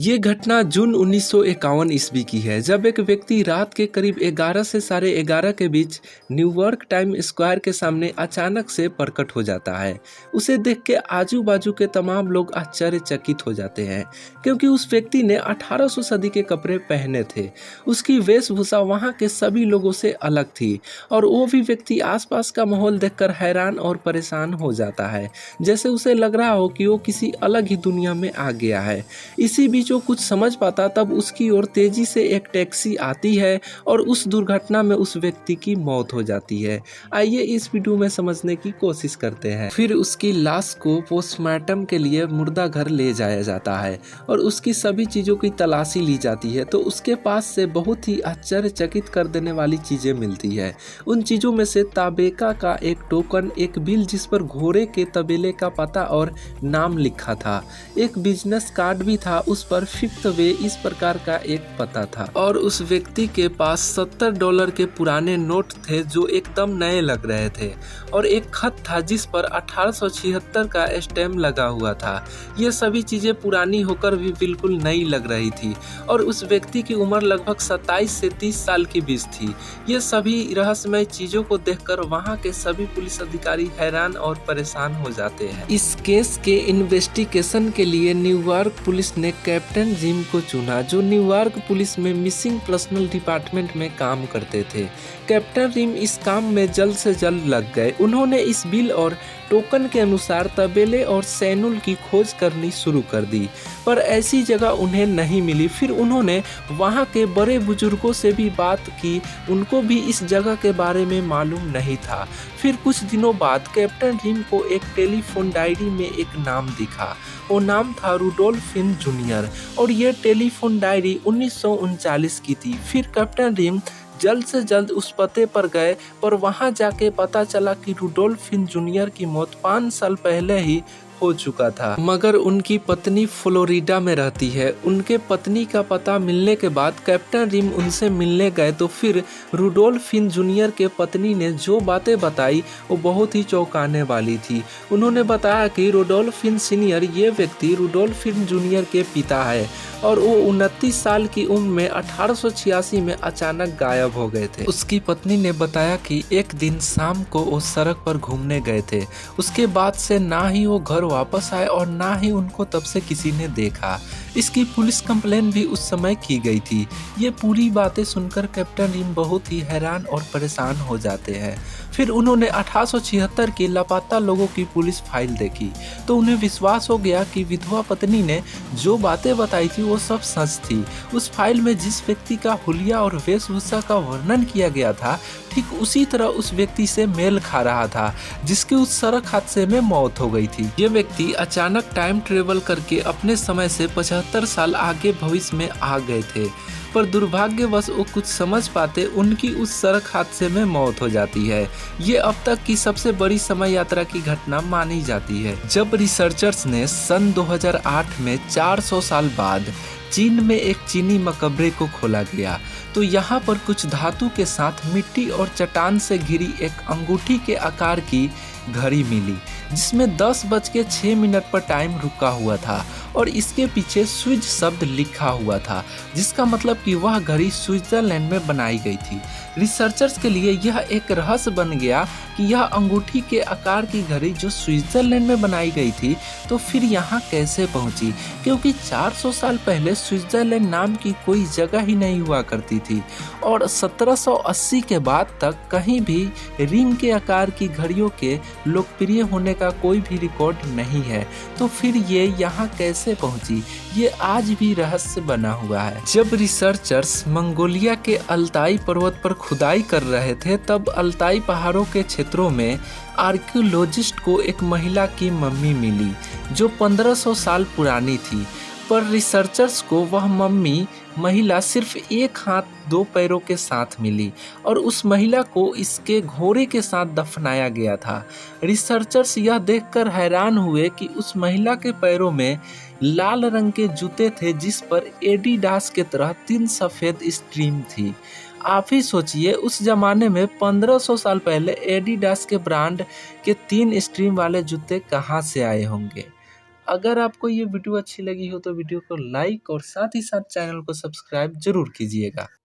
ये घटना जून 1951 ईस्वी की है, जब एक व्यक्ति रात के करीब 11 से साढ़े 11 के बीच न्यूयॉर्क टाइम स्क्वायर के सामने अचानक से प्रकट हो जाता है। उसे देख के आजू बाजू के तमाम लोग आश्चर्यचकित हो जाते हैं, क्योंकि उस व्यक्ति ने 1800 सदी के कपड़े पहने थे। उसकी वेशभूषा वहाँ के सभी लोगों से अलग थी और वो भी व्यक्ति आसपास का माहौल देखकर हैरान और परेशान हो जाता है, जैसे उसे लग रहा हो कि वो किसी अलग ही दुनिया में आ गया है। इसी बीच जो कुछ समझ पाता तब उसकी ओर तेजी से एक टैक्सी आती है और उस दुर्घटना में उस व्यक्ति की मौत हो जाती है। आइए इस वीडियो में समझने की कोशिश करते हैं। फिर उसकी लाश को पोस्टमार्टम के लिए मुर्दा घर ले जाया जाता है और उसकी सभी चीज़ों की तलाशी ली जाती है, तो उसके पास से बहुत ही आश्चर्यचकित कर देने वाली चीज़ें मिलती है। उन चीज़ों में से ताबेका का एक टोकन, एक बिल जिस पर घोड़े के तबेले का पता और नाम लिखा था, एक बिजनेस कार्ड भी था, उस पर फिफ्थ वे इस प्रकार का एक पता था और उस व्यक्ति के पास $70 के पुराने नोट थे जो एकदम नए लग रहे थे और एक खत था जिस पर 1876 का स्टैम्प लगा हुआ था। ये सभी चीजें पुरानी होकर भी बिल्कुल नई लग रही थी और उस व्यक्ति की उम्र लगभग 27 से 30 साल के बीच थी। ये सभी रहस्यमय चीजों को देखकर वहाँ के सभी पुलिस अधिकारी हैरान और परेशान हो जाते हैं। इस केस के इन्वेस्टिगेशन के लिए न्यूयॉर्क पुलिस ने कैप्टन जिम को चुना, जो न्यूयॉर्क पुलिस में मिसिंग पर्सनल डिपार्टमेंट में काम करते थे। कैप्टन जिम इस काम में जल्द से जल्द लग गए। उन्होंने इस बिल और टोकन के अनुसार तबेले और सैनुल की खोज करनी शुरू कर दी, पर ऐसी जगह उन्हें नहीं मिली। फिर उन्होंने वहाँ के बड़े बुजुर्गों से भी बात की, उनको भी इस जगह के बारे में मालूम नहीं था। फिर कुछ दिनों बाद कैप्टन जिम को एक टेलीफोन डायरी में एक नाम दिखा। वो नाम था रुडोल्फ फिन जूनियर और ये टेलीफोन डायरी 1939 की थी। फिर कैप्टन जिम जल्द से जल्द उस पते पर गए, पर वहां जाके पता चला कि रुडोल्फ फिन जूनियर की मौत 5 साल पहले ही हो चुका था, मगर उनकी पत्नी फ्लोरिडा में रहती है। उनके पत्नी का पता मिलने के बाद कैप्टन जिम उनसे मिलने गए, तो फिर रुडोल्फ फिन जूनियर के पत्नी ने जो बातें बताई वो बहुत ही चौंकाने वाली थी। उन्होंने बताया कि रुडोल्फ फिन सीनियर ये व्यक्ति रुडोल्फ फिन जूनियर के पिता है और वो 29 साल की उम्र में 1886 में अचानक गायब हो गए थे। उसकी पत्नी ने बताया कि एक दिन शाम को वो सड़क पर घूमने गए थे। उसके बाद से ना ही वो घर वापस आए और ना ही उनको तब से किसी ने देखा। इसकी पुलिस कंप्लेन भी उस समय की गई थी। ये पूरी बातें सुनकर कैप्टन जिम बहुत ही हैरान और परेशान हो जाते हैं। फिर उन्होंने 1876 की लापता लोगों की पुलिस फाइल देखी, तो उन्हें विश्वास हो गया कि विधवा पत्नी ने जो बातें बताई थी वो सब सच थी। उस फाइल में जिस व्यक्ति का हुलिया और वेशभूषा का वर्णन किया गया था, ठीक उसी तरह उस व्यक्ति से मेल खा रहा था जिसके उस सड़क हादसे में मौत हो गई थी। ये व्यक्ति अचानक टाइम ट्रेवल करके अपने समय से 75 साल आगे भविष्य में आ गए थे, पर दुर्भाग्यवश वो कुछ समझ पाते उनकी उस सड़क हादसे में मौत हो जाती है। ये अब तक की सबसे बड़ी समय यात्रा की घटना मानी जाती है। जब रिसर्चर्स ने सन 2008 में 400 साल बाद चीन में एक चीनी मकबरे को खोला गया, तो यहाँ पर कुछ धातु के साथ मिट्टी और चट्टान से घिरी एक अंगूठी के आकार की घड़ी मिली, जिसमें 10:06 पर टाइम रुका हुआ था और इसके पीछे स्विच शब्द लिखा हुआ था, जिसका मतलब कि वह घड़ी स्विट्जरलैंड में बनाई गई थी। रिसर्चर्स के लिए यह एक रहस्य बन गया कि यह अंगूठी के आकार की घड़ी जो स्विट्जरलैंड में बनाई गई थी, तो फिर यहाँ कैसे पहुँची, क्योंकि 400 साल पहले स्विट्जरलैंड नाम की कोई जगह ही नहीं हुआ करती थी और 1780 के बाद तक कहीं भी रिंग के आकार की घड़ियों के लोकप्रिय होने का कोई भी रिकॉर्ड नहीं है। तो फिर ये यहाँ कैसे पहुंची, ये आज भी रहस्य बना हुआ है। जब रिसर्चर्स मंगोलिया के अल्ताई पर्वत पर खुदाई कर रहे थे, तब अल्ताई पहाड़ों के क्षेत्रों में आर्कियोलॉजिस्ट को एक महिला की मम्मी मिली जो 1500 साल पुरानी थी, पर रिसर्चर्स को वह महिला सिर्फ एक हाथ 2 पैरों के साथ मिली और उस महिला को इसके घोड़े के साथ दफनाया गया था। रिसर्चर्स यह देखकर हैरान हुए कि उस महिला के पैरों में लाल रंग के जूते थे जिस पर एडिडास के तरह 3 सफ़ेद स्ट्रीम थी। आप ही सोचिए, उस जमाने में 1500 साल पहले एडिडास के ब्रांड के 3 स्ट्रीम वाले जूते कहाँ से आए होंगे। अगर आपको ये वीडियो अच्छी लगी हो तो वीडियो को लाइक और साथ ही साथ चैनल को सब्सक्राइब जरूर कीजिएगा।